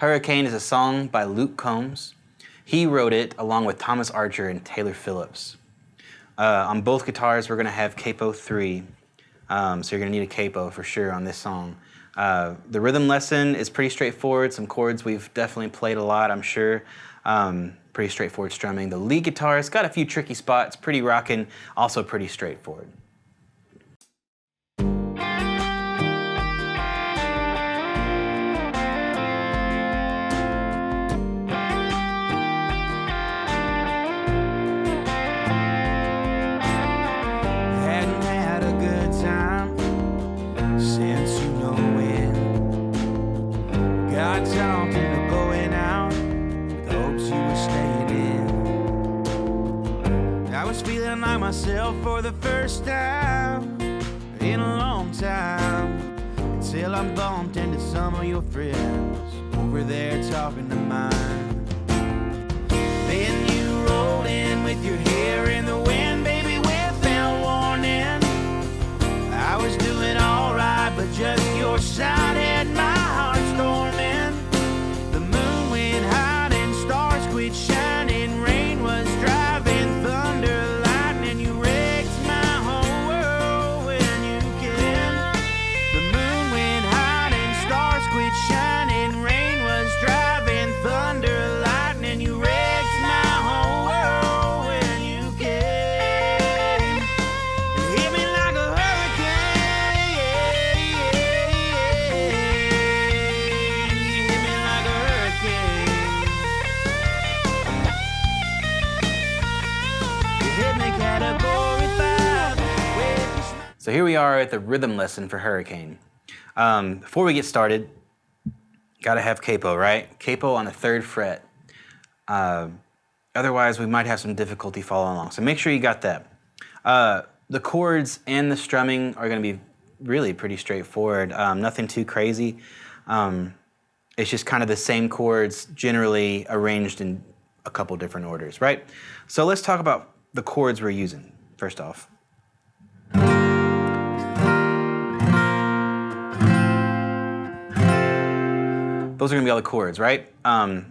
Hurricane is a song by Luke Combs. He wrote it along with Thomas Archer and Taylor Phillips. On both guitars, we're going to have capo 3. So you're going to need a capo for sure on this song. The rhythm lesson is pretty straightforward. Some chords we've definitely played a lot, I'm sure. Pretty straightforward strumming. The lead guitar's got a few tricky spots, pretty rockin', also pretty straightforward. Feeling like myself for the first time in a long time, until I bumped into some of your friends over there talking to mine. Then you rolled in with your hair in the wind, baby, without warning. I was doing alright, but just your side had my heart storming. The moon went hot and stars quit shining. Rain was driving, thunder So here we are at the rhythm lesson for Hurricane. Before we get started, gotta have capo, right? Capo on the 3rd fret. Otherwise, we might have some difficulty following along. So make sure you got that. The chords and the strumming are gonna be really pretty straightforward. Nothing too crazy. It's just kind of the same chords generally arranged in a couple different orders, right? So let's talk about the chords we're using, first off. Those are gonna be all the chords, right? We're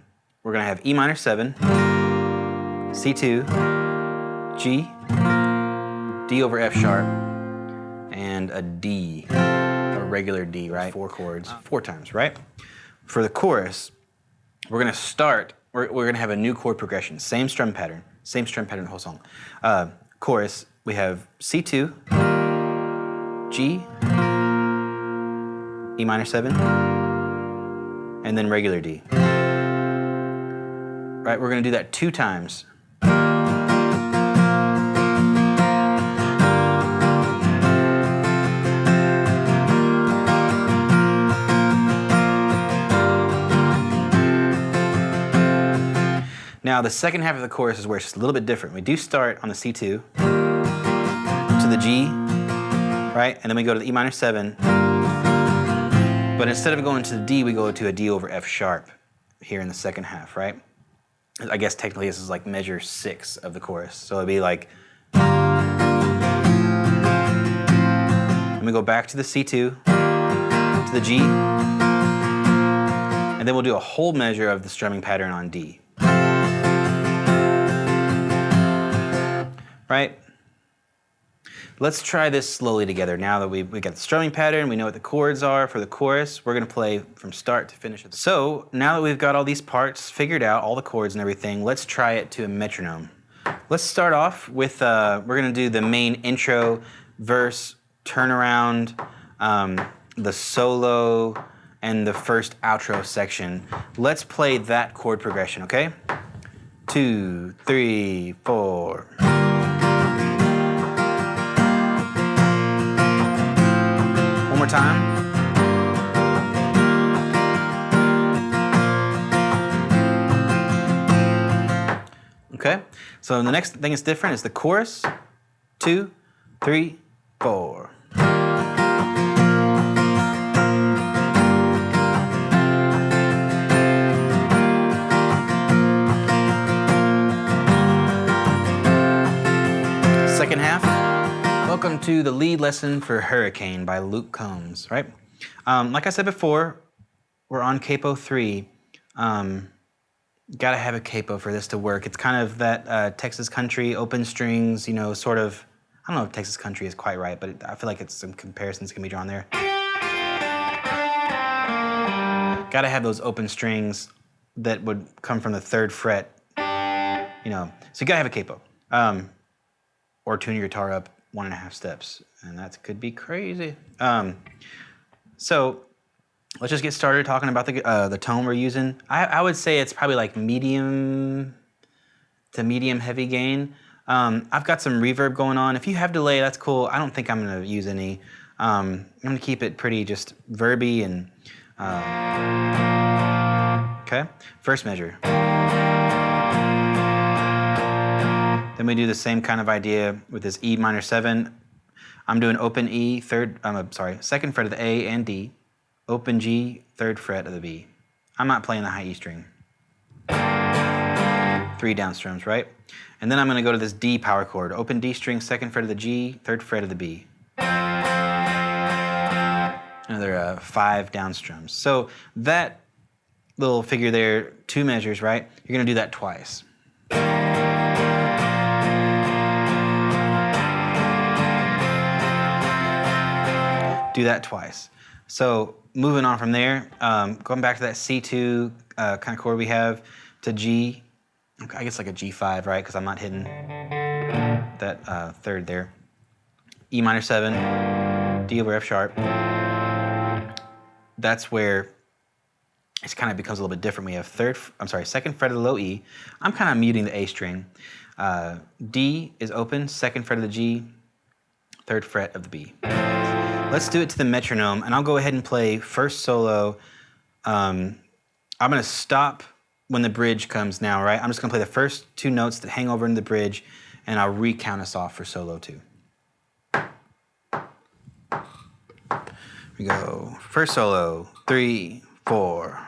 gonna have E minor 7, C2, G, D over F sharp, and a D, a regular D, right? 4 chords, 4 times, right? For the chorus, we're gonna start, we're gonna have a new chord progression, same strum pattern the whole song. Chorus, we have C2, G, E minor 7, and then regular D. Right, we're gonna do that 2 times. Now the second half of the chorus is where it's just a little bit different. We do start on the C2 to the G, right? And then we go to the E minor 7. But instead of going to the D, we go to a D over F sharp here in the second half, right? I guess technically this is like measure 6 of the chorus. So it'd be like, and we go back to the C2, to the G, and then we'll do a whole measure of the strumming pattern on D. Right? Let's try this slowly together. Now that we got the strumming pattern, we know what the chords are for the chorus, we're gonna play from start to finish. So now that we've got all these parts figured out, all the chords and everything, let's try it to a metronome. Let's start off with, we're gonna do the main intro, verse, turnaround, the solo, and the first outro section. Let's play that chord progression, okay? 2, 3, 4. One more time. Okay, so the next thing that's different is the chorus. 2, 3, 4. Second half. Welcome to the lead lesson for Hurricane by Luke Combs, right? Like I said before, we're on capo 3. Gotta have a capo for this to work. It's kind of that Texas country, open strings, you know, sort of. I don't know if Texas country is quite right, but I feel like some comparisons can be drawn there. Gotta have those open strings that would come from the 3rd fret, you know. So you gotta have a capo. Or tune your guitar up 1.5 steps, and that could be crazy. So let's just get started talking about the tone we're using. I would say it's probably like medium to medium heavy gain. I've got some reverb going on. If you have delay, that's cool. I don't think I'm gonna use any. I'm gonna keep it pretty just verby and okay. First measure. Then we do the same kind of idea with this E minor 7. I'm doing open E, 2nd fret of the A and D, open G, 3rd fret of the B. I'm not playing the high E string. 3 downstrums, right? And then I'm gonna go to this D power chord, open D string, 2nd fret of the G, 3rd fret of the B. Another 5 downstrums. So that little figure there, 2 measures, right? You're gonna do that twice. Do that twice. So moving on from there, going back to that C2 kind of chord we have to G, I guess like a G5, right? Because I'm not hitting that 3rd there. E minor 7, D over F sharp. That's where it kind of becomes a little bit different. We have 2nd fret of the low E. I'm kind of muting the A string. D is open, 2nd fret of the G, 3rd fret of the B. Let's do it to the metronome, and I'll go ahead and play first solo. I'm gonna stop when the bridge comes now, right? I'm just gonna play the first 2 notes that hang over into the bridge, and I'll recount us off for solo 2. We go, first solo, 3, 4.